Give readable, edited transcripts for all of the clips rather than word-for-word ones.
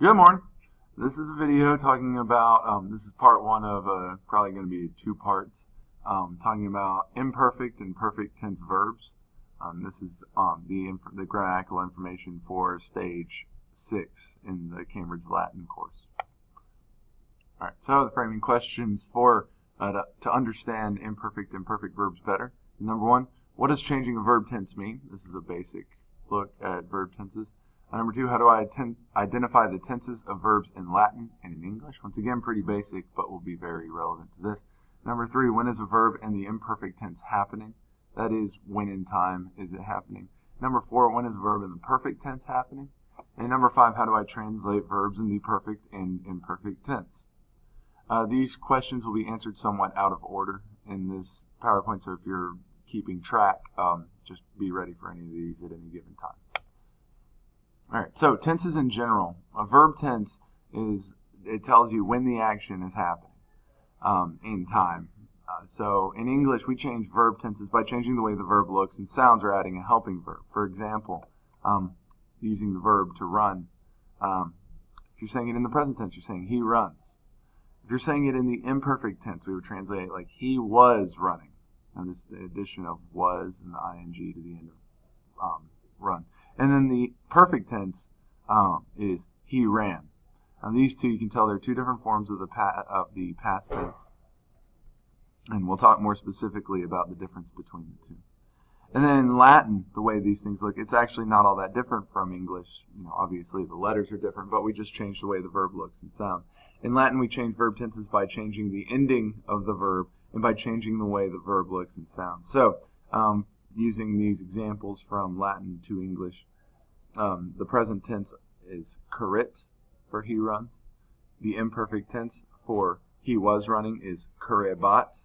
Good morning. This is a video talking about, this is part one of probably going to be two parts, talking about imperfect and perfect tense verbs. This is the grammatical information for stage 6 in the Cambridge Latin course. All right, so the framing questions for to understand imperfect and perfect verbs better. Number one, what does changing a verb tense mean? This is a basic look at verb tenses. Number two, how do I identify the tenses of verbs in Latin and in English? Once again, pretty basic, but will be very relevant to this. Number three, when is a verb in the imperfect tense happening? That is, when in time is it happening? Number four, when is a verb in the perfect tense happening? And number five, how do I translate verbs in the perfect and imperfect tense? These questions will be answered somewhat out of order in this PowerPoint, so if you're keeping track, just be ready for any of these at any given time. All right, so tenses in general. A verb tense it tells you when the action is happening in time. So in English, we change verb tenses by changing the way the verb looks and sounds or adding a helping verb. For example, using the verb to run. If you're saying it in the present tense, you're saying he runs. If you're saying it in the imperfect tense, we would translate it like he was running. Notice the addition of was and the ing to the end of run. And then the perfect tense is he ran. Now these two, you can tell they're two different forms of the past tense. And we'll talk more specifically about the difference between the two. And then in Latin, the way these things look, it's actually not all that different from English. Obviously the letters are different, but we just change the way the verb looks and sounds. In Latin, we change verb tenses by changing the ending of the verb and by changing the way the verb looks and sounds. So, using these examples from Latin to English, the present tense is currit for he runs. The imperfect tense for he was running is currebat.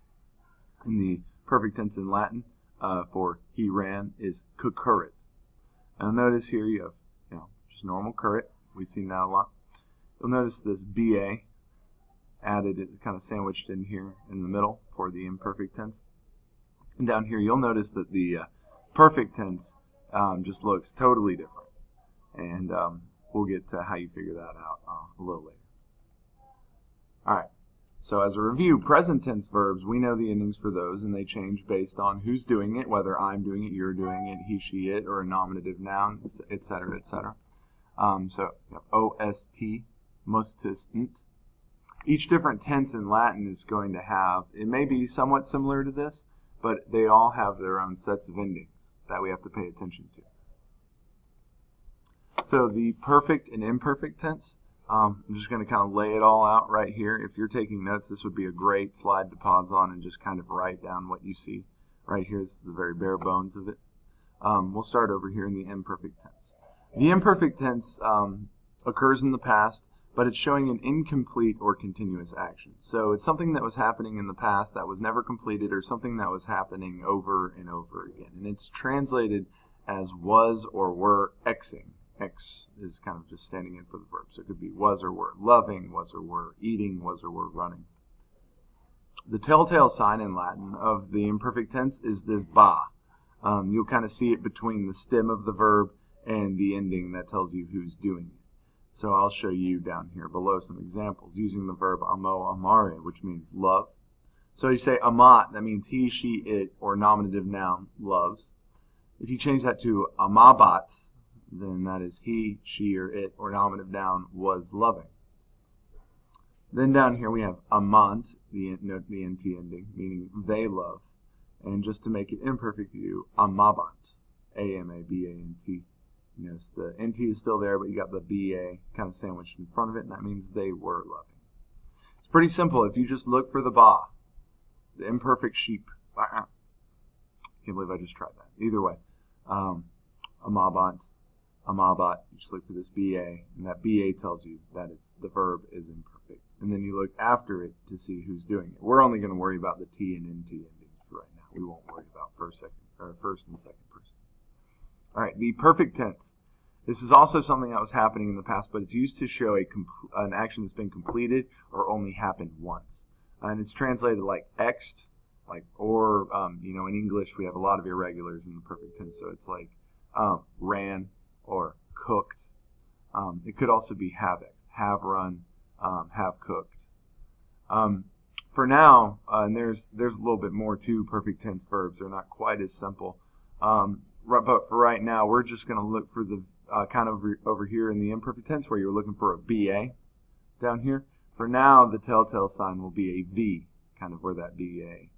And the perfect tense in Latin for he ran is cucurrit. Now notice here you have just normal currit. We've seen that a lot. You'll notice this BA added, it kind of sandwiched in here in the middle for the imperfect tense. And down here you'll notice that the perfect tense just looks totally different. And we'll get to how you figure that out a little later. Alright, so as a review, present tense verbs, we know the endings for those, and they change based on who's doing it, whether I'm doing it, you're doing it, he, she, it, or a nominative noun, etc., etc. So, OST, mustisnt. Each different tense in Latin is going to have, it may be somewhat similar to this, but they all have their own sets of endings that we have to pay attention to. So the perfect and imperfect tense, I'm just going to kind of lay it all out right here. If you're taking notes, this would be a great slide to pause on and just kind of write down what you see. Right here is the very bare bones of it. We'll start over here in the imperfect tense. The imperfect tense occurs in the past, but it's showing an incomplete or continuous action. So it's something that was happening in the past that was never completed, or something that was happening over and over again. And it's translated as was or were xing. X is kind of just standing in for the verb. So it could be was or were loving, was or were eating, was or were running. The telltale sign in Latin of the imperfect tense is this ba. You'll kind of see it between the stem of the verb and the ending that tells you who's doing it. So I'll show you down here below some examples using the verb amo, amare, which means love. So you say amat, that means he, she, it, or nominative noun, loves. If you change that to amabat, then that is he, she, or it, or nominative noun, was loving. Then down here we have amant, the nt ending, meaning they love. And just to make it imperfect, you do amabant, A-M-A-B-A-N-T. Notice the nt is still there, but you got the ba kind of sandwiched in front of it, and that means they were loving. It's pretty simple. If you just look for the ba, the imperfect sheep. Can't believe I just tried that. Either way, amabant, amabat, you just look for this ba, and that ba tells you that the verb is imperfect. And then you look after it to see who's doing it. We're only going to worry about the t and nt endings for right now. We won't worry about first and second person. All right, the perfect tense. This is also something that was happening in the past, but it's used to show an action that's been completed or only happened once. And it's translated like exed, or in English we have a lot of irregulars in the perfect tense, so it's like ran or cooked. It could also be have have run, have cooked. For now, and there's a little bit more to perfect tense verbs. They're not quite as simple. But for right now, we're just going to look for the kind of over here in the imperfect tense where you're looking for a BA down here. For now, the telltale sign will be a V, kind of where that BA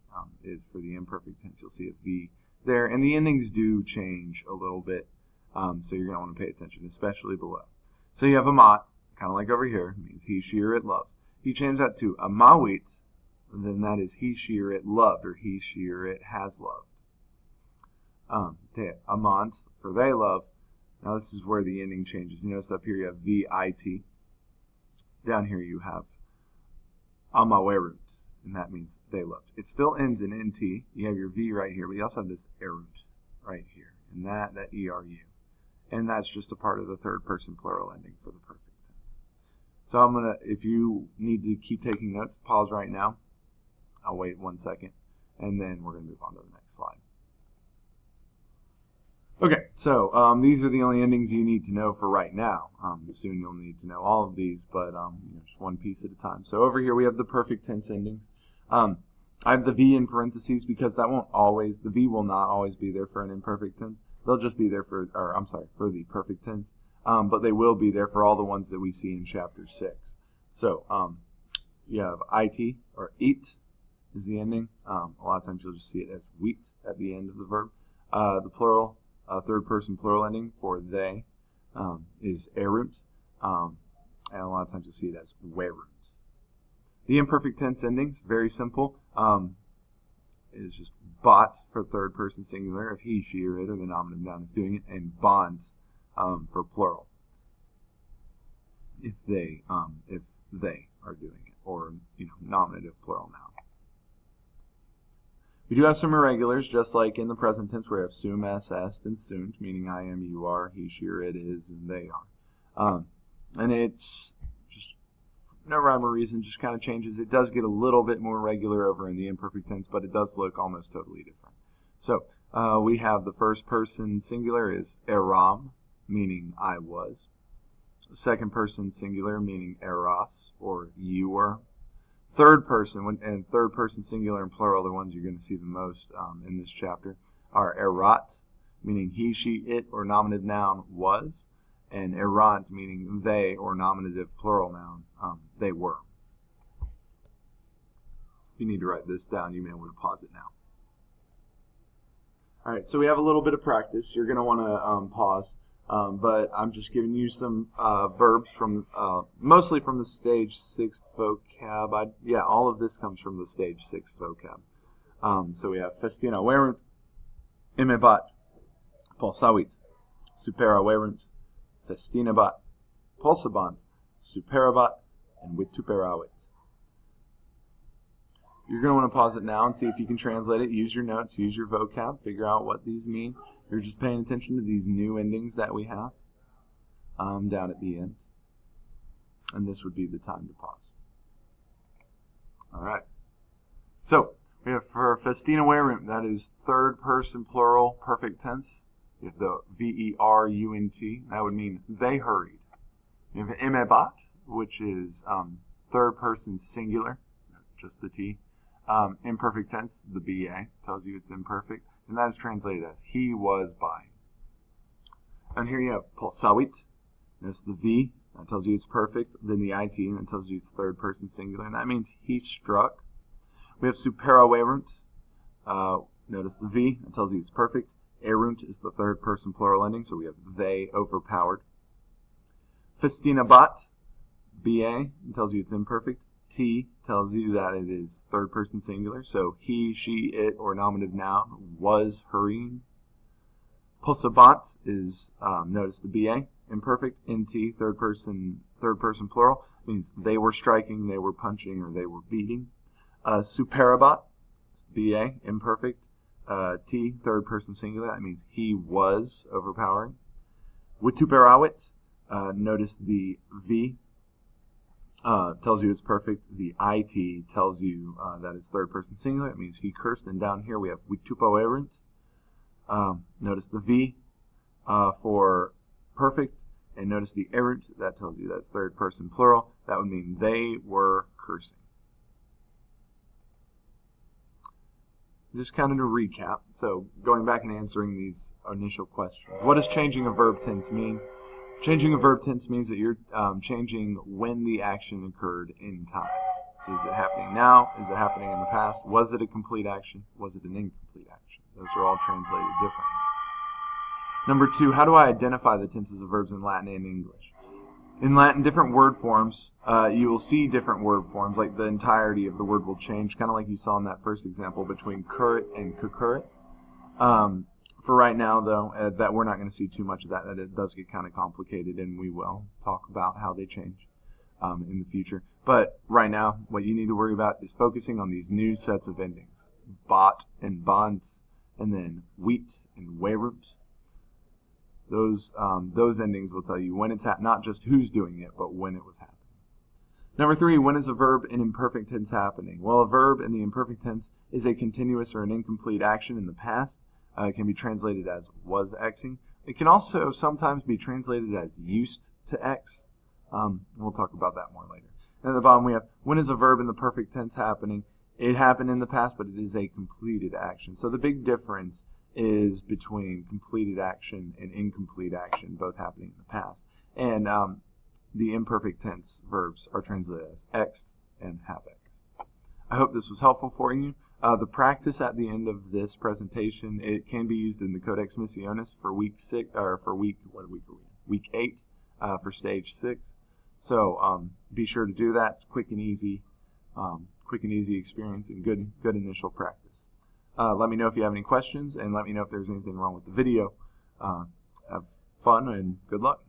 is for the imperfect tense. You'll see a V there, and the endings do change a little bit, so you're going to want to pay attention, especially below. So you have a mat, kind of like over here, it means he, she, or it loves. If you change that to a mawit, then that is he, she, or it loved, or he, she, or it has loved. Amant, for they love. Now this is where the ending changes. You notice up here you have VIT. Down here you have amawerunt, and that means they loved. It still ends in NT. You have your V right here, but you also have this erunt right here, and that ERU. And that's just a part of the third person plural ending for the perfect tense. So if you need to keep taking notes, pause right now. I'll wait 1 second, and then we're going to move on to the next slide. Okay, so these are the only endings you need to know for right now. Soon you'll need to know all of these, but just one piece at a time. So over here we have the perfect tense endings. I have the V in parentheses because the V will not always be there for an imperfect tense. They'll just be there for the perfect tense, but they will be there for all the ones that we see in chapter 6. So you have IT, or eat is the ending. A lot of times you'll just see it as wheat at the end of the verb. The plural, third person plural ending for they is erunt, and a lot of times you'll see it as werunt. The imperfect tense endings, very simple. It is just bot for third person singular if he, she, or it, or the nominative noun is doing it, and bont for plural if they are doing it, or nominative plural noun. We do have some irregulars, just like in the present tense where we have sum, es, est, and sunt, meaning I am, you are, he, she, or it is, and they are. And it's just no rhyme or reason, just kind of changes. It does get a little bit more regular over in the imperfect tense, but it does look almost totally different. So we have the first person singular is eram, meaning I was. The second person singular, meaning eras, or you were. Third person, and third person singular and plural, the ones you're going to see the most in this chapter, are erat, meaning he, she, it, or nominative noun was, and erant, meaning they, or nominative plural noun, they were. If you need to write this down, you may want to pause it now. All right, so we have a little bit of practice. You're going to want to pause. But I'm just giving you some verbs from mostly from the Stage 6 vocab. All of this comes from the Stage 6 vocab. So we have festina werunt, imebat, pulsavit, supera werunt, festinabat, pulsabant, superabat, and vituperavit. You're going to want to pause it now and see if you can translate it. Use your notes, use your vocab, figure out what these mean. You're just paying attention to these new endings that we have down at the end. And this would be the time to pause. All right. So we have for festina werunt, that is third person plural perfect tense. You have the V-E-R-U-N-T. That would mean they hurried. You have imebat, which is third person singular, just the T. Imperfect tense, the BA, tells you it's imperfect. And that is translated as he was by. And here you have pulsavit. That's the V. That tells you it's perfect. Then the IT, and that tells you it's third person singular. And that means he struck. We have supera werunt. Notice the V. That tells you it's perfect. Erunt is the third person plural ending. So we have they overpowered. Festinabat. BA. It tells you it's imperfect. T tells you that it is third person singular, so he, she, it, or nominative noun was hurrying. Pulsabat is, notice the BA, imperfect. NT, third person plural, means they were striking, they were punching, or they were beating. Superabat, BA, imperfect. T, third person singular, that means he was overpowering. Vituperavit, notice the V. Tells you it's perfect. The IT tells you that it's third person singular. It means he cursed. And down here we have vitupoerent. Notice the V for perfect. And notice the errant, that tells you that's third person plural. That would mean they were cursing. Just kind of to recap, so going back and answering these initial questions. What does changing a verb tense mean? Changing a verb tense means that you're changing when the action occurred in time. So is it happening now? Is it happening in the past? Was it a complete action? Was it an incomplete action? Those are all translated differently. Number 2, how do I identify the tenses of verbs in Latin and English? In Latin, different word forms, you will see different word forms, like the entirety of the word will change, kind of like you saw in that first example between currit and cucurrit. For right now, though, that we're not going to see too much of that. That it does get kind of complicated, and we will talk about how they change in the future. But right now, what you need to worry about is focusing on these new sets of endings. Bot and bonds, and then wheat and werut. Those endings will tell you when it's not just who's doing it, but when it was happening. Number 3, when is a verb in imperfect tense happening? Well, a verb in the imperfect tense is a continuous or an incomplete action in the past. It can be translated as was Xing. It can also sometimes be translated as used to X. We'll talk about that more later. And at the bottom we have, when is a verb in the perfect tense happening? It happened in the past, but it is a completed action. So the big difference is between completed action and incomplete action, both happening in the past. And the imperfect tense verbs are translated as X and have X. I hope this was helpful for you. The practice at the end of this presentation, it can be used in the Codex Missionis for week 6, or for week 8 for stage 6. So be sure to do that. It's quick and easy experience and good initial practice. Let me know if you have any questions, and let me know if there's anything wrong with the video. Have fun and good luck.